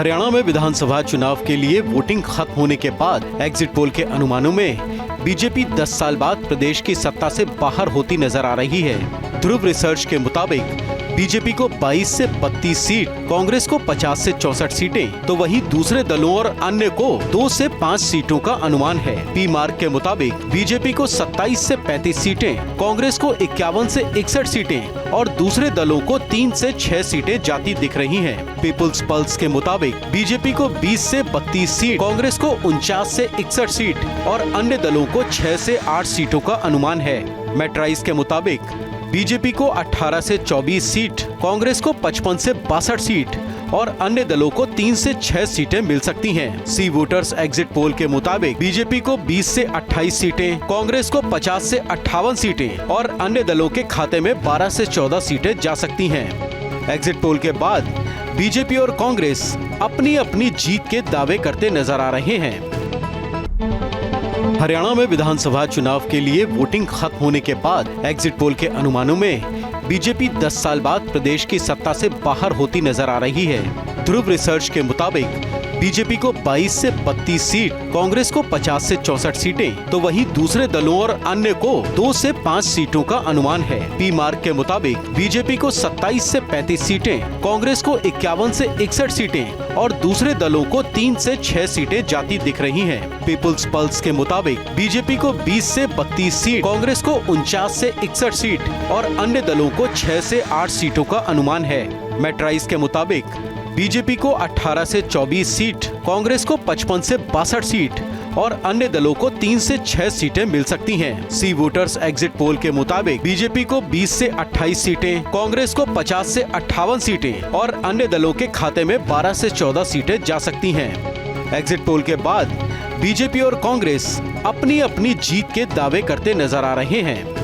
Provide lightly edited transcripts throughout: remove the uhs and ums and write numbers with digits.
हरियाणा में विधानसभा चुनाव के लिए वोटिंग खत्म होने के बाद एग्जिट पोल के अनुमानों में बीजेपी 10 साल बाद प्रदेश की सत्ता से बाहर होती नजर आ रही है। ध्रुव रिसर्च के मुताबिक बीजेपी को 22 से 32 सीट, कांग्रेस को 50 से 64 सीटें, तो वहीं दूसरे दलों और अन्य को 2 से 5 सीटों का अनुमान है। पी मार्क के मुताबिक बीजेपी को 27 से 35 सीटें, कांग्रेस को 51 से 61 सीटें और दूसरे दलों को 3 से 6 सीटें जाती दिख रही हैं। पीपुल्स पल्स के मुताबिक बीजेपी को 20 से 32 सीट, कांग्रेस को 49 से 61 सीट और अन्य दलों को 6 से 8 सीटों का अनुमान है। मेट्राइज के मुताबिक बीजेपी को 18 से 24 सीट, कांग्रेस को 55 से 62 सीट और अन्य दलों को 3 से 6 सीटें मिल सकती हैं। सी वोटर्स एग्जिट पोल के मुताबिक बीजेपी को 20 से 28 सीटें, कांग्रेस को 50 से 58 सीटें और अन्य दलों के खाते में 12 से 14 सीटें जा सकती हैं। एग्जिट पोल के बाद बीजेपी और कांग्रेस अपनी अपनी जीत के दावे करते नजर आ रहे हैं। हरियाणा में विधानसभा चुनाव के लिए वोटिंग खत्म होने के बाद एग्जिट पोल के अनुमानों में बीजेपी 10 साल बाद प्रदेश की सत्ता से बाहर होती नजर आ रही है। ध्रुव रिसर्च के मुताबिक बीजेपी को 22 से 32 सीट, कांग्रेस को 50 से 64 सीटें, तो वहीं दूसरे दलों और अन्य को 2 से 5 सीटों का अनुमान है। पी मार्क के मुताबिक बीजेपी को 27 से 35 सीटें, कांग्रेस को 51 से 61 सीटें और दूसरे दलों को 3 से 6 सीटें जाती दिख रही हैं। पीपुल्स पल्स के मुताबिक बीजेपी को 20 से 32 सीट, कांग्रेस को 49 से 61 सीट और अन्य दलों को 6 से 8 सीटों का अनुमान है। मेट्राइज के मुताबिक बीजेपी को 18 से 24 सीट, कांग्रेस को 55 से 62 सीट और अन्य दलों को 3 से 6 सीटें मिल सकती हैं। सी वोटर्स एग्जिट पोल के मुताबिक बीजेपी को 20 से 28 सीटें, कांग्रेस को 50 से 58 सीटें और अन्य दलों के खाते में 12 से 14 सीटें जा सकती हैं। एग्जिट पोल के बाद बीजेपी और कांग्रेस अपनी अपनी जीत के दावे करते नजर आ रहे हैं।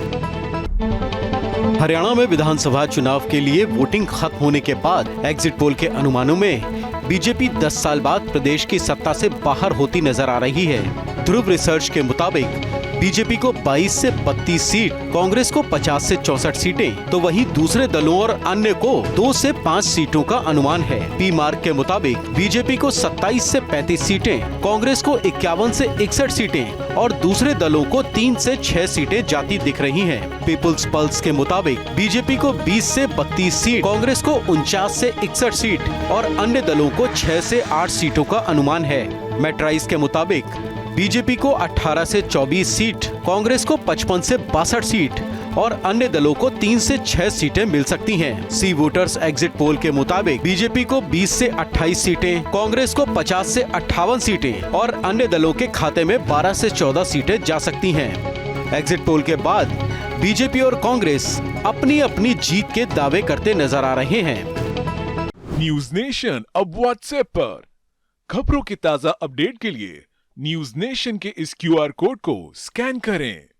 हरियाणा में विधानसभा चुनाव के लिए वोटिंग खत्म होने के बाद एग्जिट पोल के अनुमानों में बीजेपी 10 साल बाद प्रदेश की सत्ता से बाहर होती नजर आ रही है। ध्रुव रिसर्च के मुताबिक बीजेपी को 22 से 32 सीट, कांग्रेस को 50 से 64 सीटें, तो वहीं दूसरे दलों और अन्य को 2 से 5 सीटों का अनुमान है। पी मार्क के मुताबिक बीजेपी को 27 से 35 सीटें, कांग्रेस को 51 से 61 सीटें और दूसरे दलों को 3 से 6 सीटें जाती दिख रही हैं। पीपुल्स पल्स के मुताबिक बीजेपी को 20 से 32 सीट, कांग्रेस को 49 से 61 सीट और अन्य दलों को 6 से 8 सीटों का अनुमान है। मेट्राइज के मुताबिक बीजेपी को 18 से 24 सीट, कांग्रेस को 55 से 62 सीट और अन्य दलों को 3 से 6 सीटें मिल सकती हैं। सी वोटर्स एग्जिट पोल के मुताबिक बीजेपी को 20 से 28 सीटें, कांग्रेस को 50 से 58 सीटें और अन्य दलों के खाते में 12 से 14 सीटें जा सकती हैं। एग्जिट पोल के बाद बीजेपी और कांग्रेस अपनी अपनी जीत के दावे करते नजर आ रहे हैं। न्यूज नेशन अब व्हाट्सएप पर खबरों की ताजा अपडेट के लिए न्यूज नेशन के इस QR कोड को स्कैन करें।